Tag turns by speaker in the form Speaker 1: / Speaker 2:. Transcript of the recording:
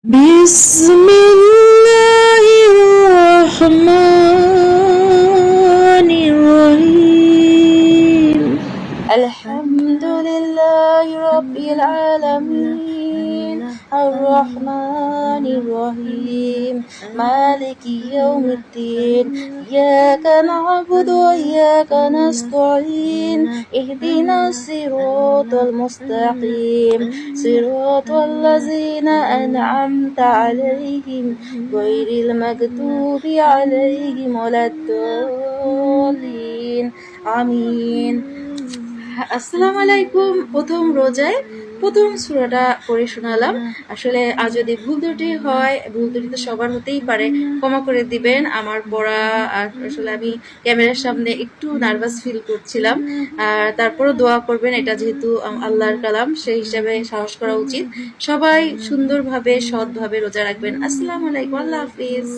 Speaker 1: بسم الله الرحمن الرحيم الحمد لله رب العالمين الرحمن الرحيم مالك يوم الدين إياك نعبد وإياك نستعين اهدنا الصراط المستقيم صراط الذين أنعمت عليهم غير المغضوب عليهم ولا الضالين আমিন। আসসালামু আলাইকুম। প্রথম রোজায় প্রথম সূরাটা পড়ে শোনালাম। আসলে আজ যদি ভুল ত্রুটি হয়, ভুল ত্রুটি তো সবার হতেই পারে, ক্ষমা করে দিবেন। আমার পড়া আসলে আমি ক্যামেরার সামনে একটু নার্ভাস ফিল করছিলাম, আর তারপরও দোয়া করবেন। এটা যেহেতু আল্লাহর কালাম, সেই হিসাবে সাহস করা উচিত। সবাই সুন্দরভাবে সৎভাবে রোজা রাখবেন। আসসালামু আলাইকুম, আল্লাহ হাফিজ।